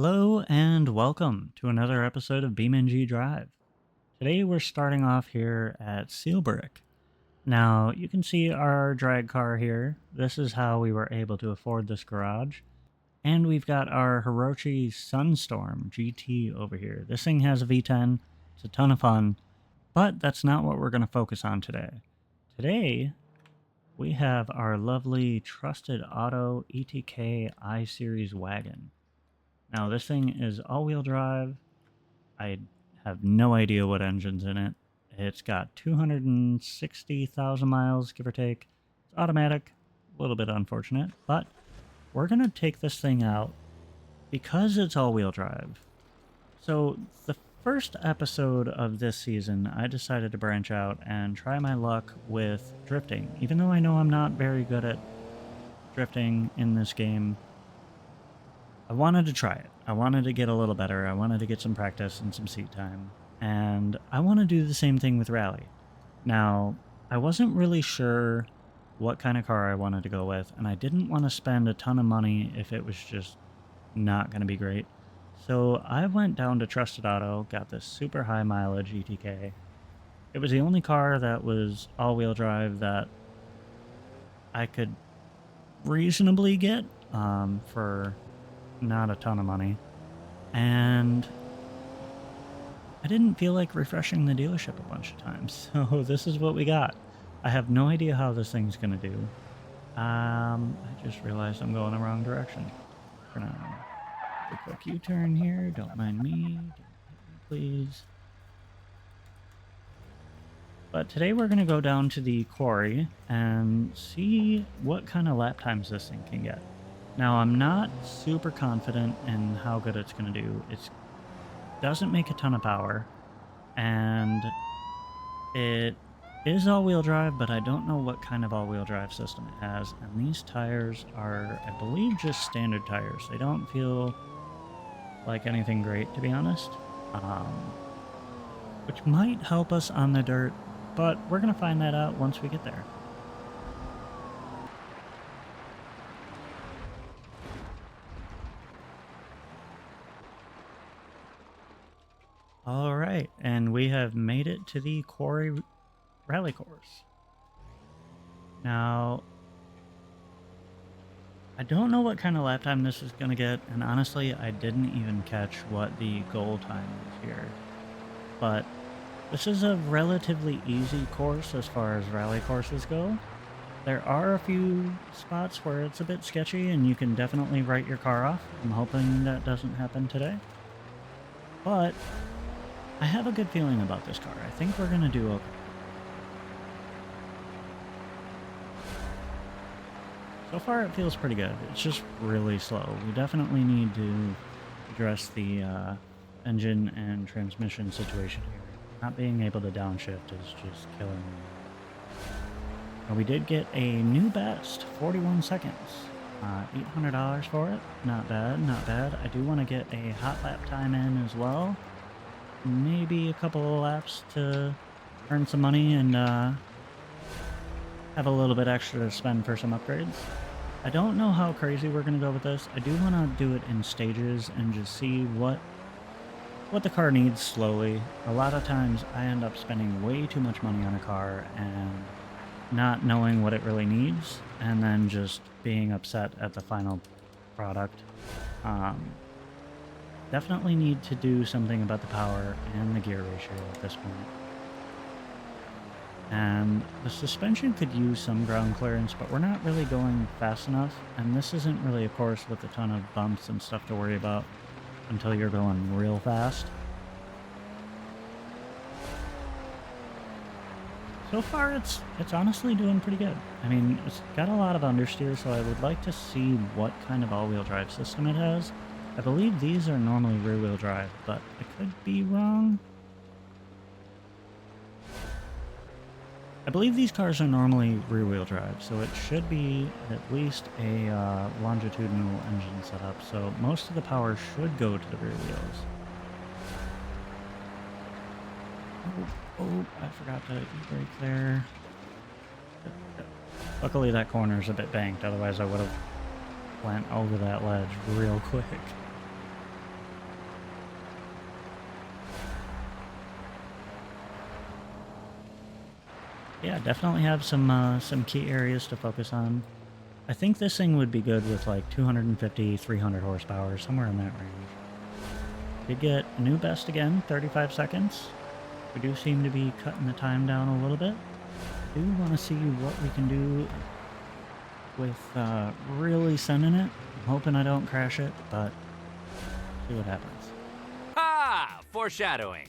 Hello and welcome to another episode of Beamng.Drive. Today we're starting off here at Sealbrick. Now you can see our drag car here. This is how we were able to afford this garage. And we've got our Hirochi Sunstorm GT over here. This thing has a V10. It's a ton of fun. But that's not what we're going to focus on today. Today we have our lovely Trusted Auto ETK I-Series Wagon. Now, this thing is all-wheel drive. I have no idea what engine's in it. It's got 260,000 miles, give or take. It's automatic, a little bit unfortunate, but we're going to take this thing out because it's all-wheel drive. So, the first episode of this season, I decided to branch out and try my luck with drifting. Even though I know I'm not very good at drifting in this game, I wanted to try it. I wanted to get a little better. I wanted to get some practice and some seat time. And I want to do the same thing with rally. Now, I wasn't really sure what kind of car I wanted to go with, and I didn't want to spend a ton of money if it was just not going to be great. So I went down to Trusted Auto, got this super high mileage ETK. It was the only car that was all-wheel drive that I could reasonably get for not a ton of money, and I didn't feel like refreshing the dealership a bunch of times, so this is what we got. I have no idea how this thing's gonna do. I just realized I'm going the wrong direction. We're gonna do a quick U-turn here. Don't mind me. Don't hit me, please. But today we're gonna go down to the quarry and see what kind of lap times this thing can get. Now, I'm not super confident in how good it's going to do. It doesn't make a ton of power, and it is all-wheel drive, but I don't know what kind of all-wheel drive system it has. And these tires are, I believe, just standard tires. They don't feel like anything great, to be honest, which might help us on the dirt, but we're going to find that out once we get there. All right, and we have made it to the quarry rally course. Now, I don't know what kind of lap time this is going to get, and honestly, I didn't even catch what the goal time is here. But this is a relatively easy course as far as rally courses go. There are a few spots where it's a bit sketchy, and you can definitely write your car off. I'm hoping that doesn't happen today. But I have a good feeling about this car. I think we're going to do okay. So far it feels pretty good. It's just really slow. We definitely need to address the engine and transmission situation here. Not being able to downshift is just killing me. Now, we did get a new best, 41 seconds. $800 for it. Not bad, not bad. I do want to get a hot lap time in as well. Maybe a couple of laps to earn some money and have a little bit extra to spend for some upgrades. I don't know how crazy we're going to go with this. I do want to do it in stages and just see what the car needs slowly. A lot of times I end up spending way too much money on a car and not knowing what it really needs, and then just being upset at the final product. Definitely need to do something about the power and the gear ratio at this point. And the suspension could use some ground clearance, but we're not really going fast enough, and this isn't really a course with a ton of bumps and stuff to worry about until you're going real fast. So far, it's honestly doing pretty good. I mean, it's got a lot of understeer, so I would like to see what kind of all-wheel drive system it has. I believe these are normally rear-wheel drive, but I could be wrong. I believe these cars are normally rear-wheel drive, so it should be at least a longitudinal engine setup, so most of the power should go to the rear wheels. Oh, I forgot to brake there. Luckily that corner's a bit banked, otherwise I would have went over that ledge real quick. Yeah, definitely have some key areas to focus on. I think this thing would be good with like 250, 300 horsepower, somewhere in that range. Did get a new best again, 35 seconds. We do seem to be cutting the time down a little bit. I do want to see what we can do with really sending it. I'm hoping I don't crash it, but see what happens. Ha! Foreshadowing.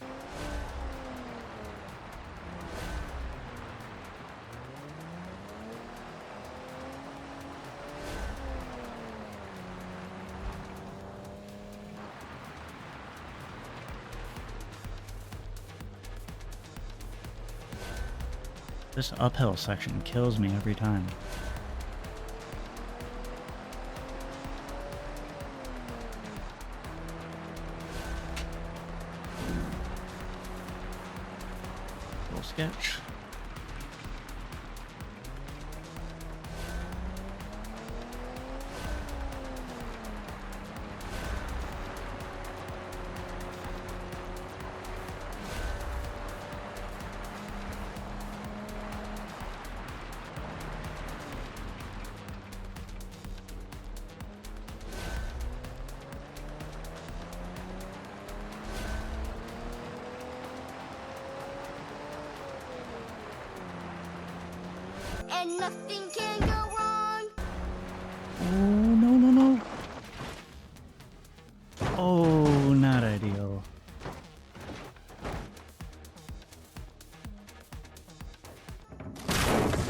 This uphill section kills me every time. Little sketch. And nothing can go wrong. Oh, no, no, no. Oh, not ideal.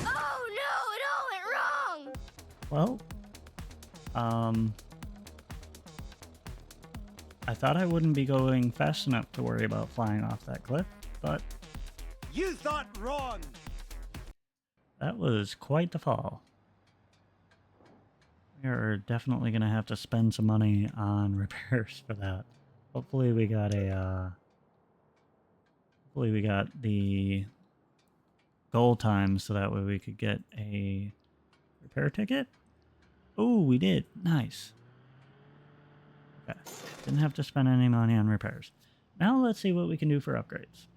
Oh no, it all went wrong. Well, I thought I wouldn't be going fast enough to worry about flying off that cliff, but You thought wrong! that was quite the fall. We are definitely going to have to spend some money on repairs for that. Hopefully we got the goal time so that way we could get a repair ticket. Oh, we did. Nice. Okay. Didn't have to spend any money on repairs. Now let's see what we can do for upgrades.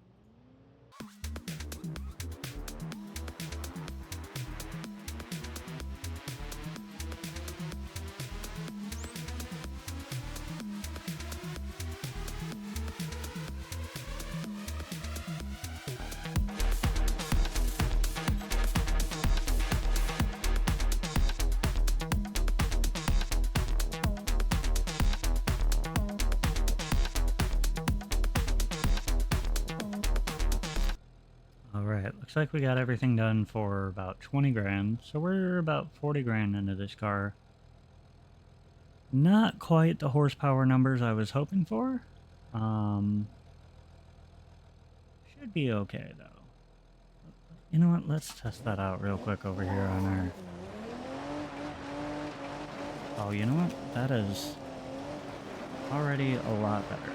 Alright, looks like we got everything done for about 20 grand, so we're about 40 grand into this car. Not quite the horsepower numbers I was hoping for. Should be okay though. You know what, let's test that out real quick over here on our... Oh, you know what, that is already a lot better.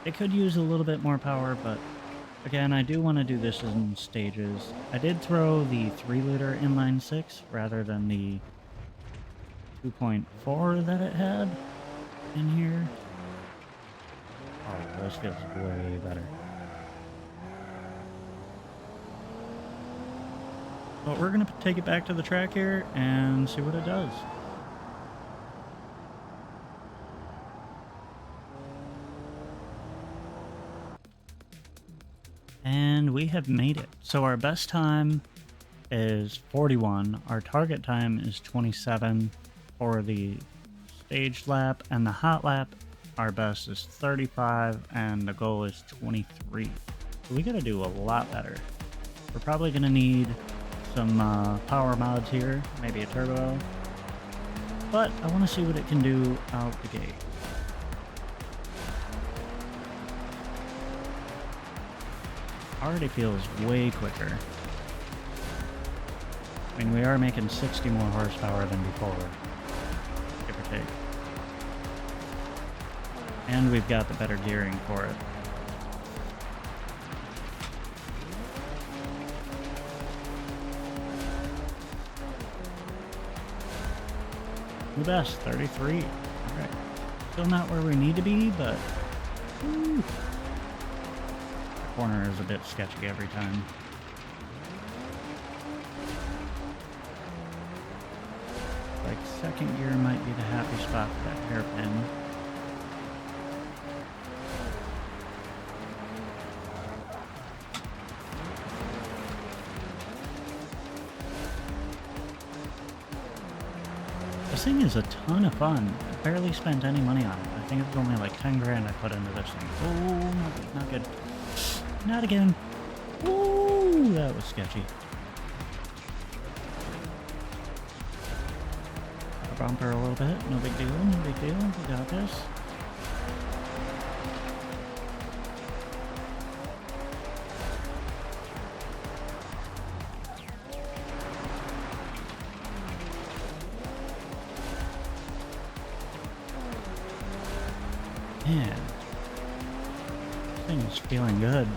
It could use a little bit more power, but again, I do want to do this in stages. I did throw the 3-liter inline 6 rather than the 2.4 that it had in here. Oh, this feels way better. But we're going to take it back to the track here and see what it does. And we have made it. So our best time is 41. Our target time is 27 for the staged lap. And the hot lap, our best is 35. And the goal is 23. So we got to do a lot better. We're probably going to need some power mods here. Maybe a turbo. But I want to see what it can do out the gate. Already feels way quicker. I mean, we are making 60 more horsepower than before, give or take. And we've got the better gearing for it. The best, 33. Alright. Still not where we need to be, but... Woo. Corner is a bit sketchy every time. second gear might be the happy spot for that hairpin. This thing is a ton of fun. I barely spent any money on it. I think it was only like 10 grand I put into this thing. Oh, not good, not good. Not again. Ooh, that was sketchy. Bumper a little bit. No big deal, no big deal. We got this. Man, this thing is feeling good.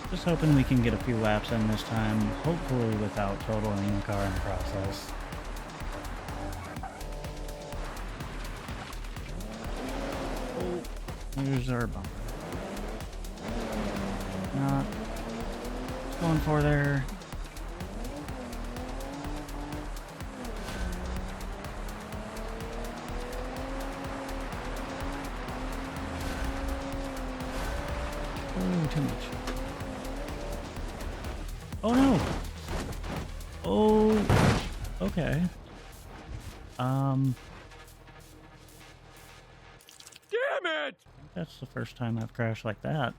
Just hoping we can get a few laps in this time, hopefully without totaling the car in the process. Oh, here's our bumper. Not going for there. Oh, too much. Oh no! Oh, okay. Damn it! That's the first time I've crashed like that.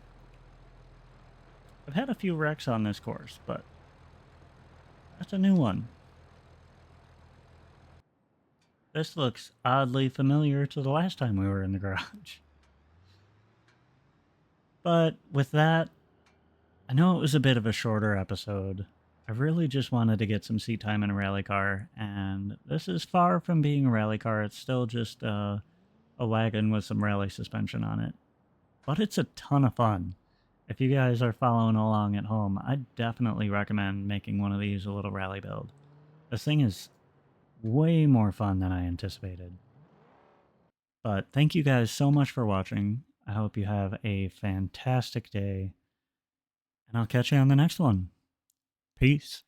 I've had a few wrecks on this course, but that's a new one. This looks oddly familiar to the last time we were in the garage. But with that, I know it was a bit of a shorter episode. I really just wanted to get some seat time in a rally car, and this is far from being a rally car. It's still just a wagon with some rally suspension on it. But it's a ton of fun. If you guys are following along at home, I definitely recommend making one of these a little rally build. This thing is way more fun than I anticipated. But thank you guys so much for watching. I hope you have a fantastic day. And I'll catch you on the next one. Peace.